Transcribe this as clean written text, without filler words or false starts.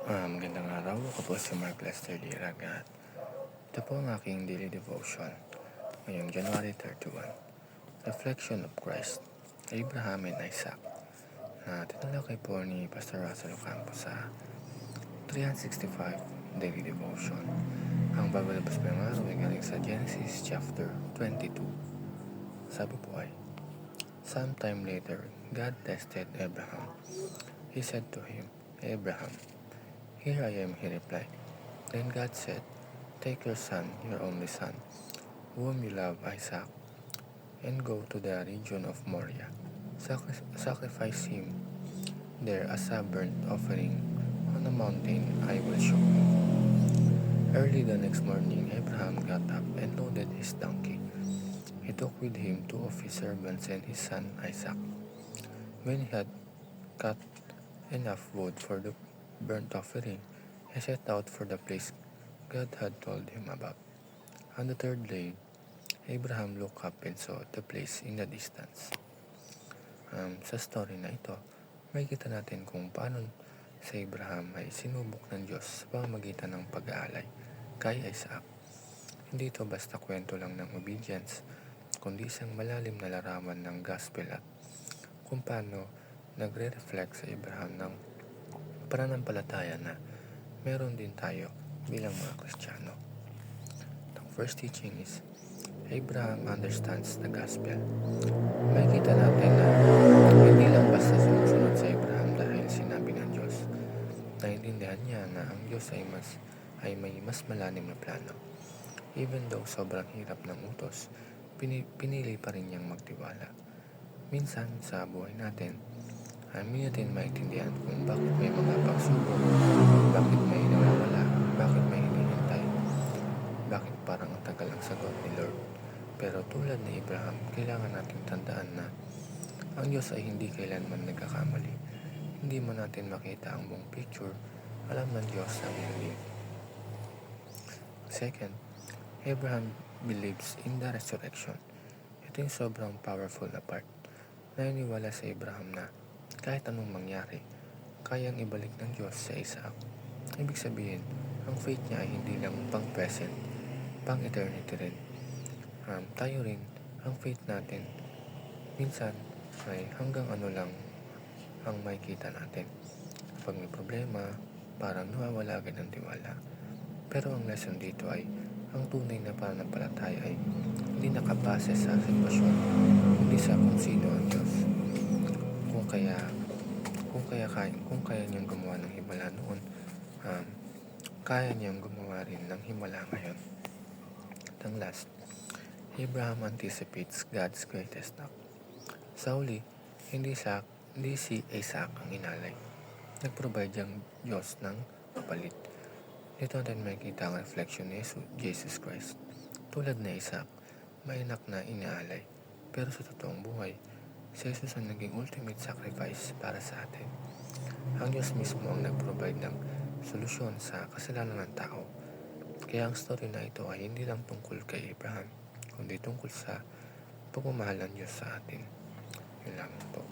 Magandang araw. Ako po si Mark Lester Dirag at ito po ang aking daily devotion ngayong January 31. Reflection of Christ, Abraham and Isaac na tinalakay po ni Pastor Russell Ocampo sa 365 Daily Devotion. Ang babalabas po ng araw ay galing sa Genesis chapter 22. Sabi po ay, sometime later, God tested Abraham. He said to him, Abraham, here I am, he replied. Then God said, take your son, your only son, whom you love, Isaac, and go to the region of Moriah. Sacrifice him there as a burnt offering on a mountain I will show you. Early the next morning, Abraham got up and loaded his donkey. He took with him 2 of his servants and his son Isaac. When he had cut enough wood for the burnt offering, he set out for the place God had told him about. On the third day, Abraham looked up and saw the place in the distance. Sa story na ito, makikita natin kung paano si Abraham ay sinubok ng Diyos sa pamamagitan ng pag-aalay kay Isaac. Hindi ito basta kwento lang ng obedience, kundi isang malalim na larawan ng gospel at kung paano nagre-reflect sa Abraham ng pananampalataya na meron din tayo bilang mga Kristiyano. The first teaching is, Abraham understands the gospel. Makikita natin na hindi lang basta sumusunod sa Abraham dahil sinabi ng Diyos. Naintindihan niya na ang Diyos ay may mas malalim na plano. Even though sobrang hirap ng utos, pinili pa rin niyang magtiwala. Minsan sa buhay natin, hindi natin maintindihan kung bakit may mga pagsubok, bakit may nawawala, bakit may hinihintay, bakit parang ang tagal ang sagot ni Lord. Pero tulad ni Abraham, kailangan nating tandaan na ang Diyos ay hindi kailanman nagkakamali. Hindi man natin makita ang buong picture, alam ng Diyos ang hindi. Second, Abraham believes in the resurrection. Ito yung sobrang powerful na part. Naniniwala sa Abraham na kahit anong mangyari, kayang ibalik ng Diyos sa Isaac. Ibig sabihin, ang faith niya ay hindi lang pang-present, pang-eternity rin. Tayo rin, ang faith natin, minsan ay hanggang ano lang ang makikita natin. Pag may problema, parang nawawala agad ng tiwala. Pero ang lesson dito ay, ang tunay na pananampalataya ay hindi nakabase sa sitwasyon, hindi sa kung sino ang Diyos. Kung kaya niyang gumawa ng himala noon, kaya niyang gumawa rin ng himala ngayon. At ang last, Abraham anticipates God's greatest act. Sa huli, hindi si Isaac ang inalay. Nag-provide ang Diyos ng kapalit. Dito natin makikita ang reflection ni Jesus Christ. Tulad na Isaac, may anak na inaalay. Pero sa totoong buhay, si Jesus ang naging ultimate sacrifice para sa atin. Ang Diyos mismo ang nag-provide ng solusyon sa kasalanan ng tao. Kaya ang story na ito ay hindi lang tungkol kay Abraham, kundi tungkol sa pagmamahal ng Diyos sa atin. Yun lang po.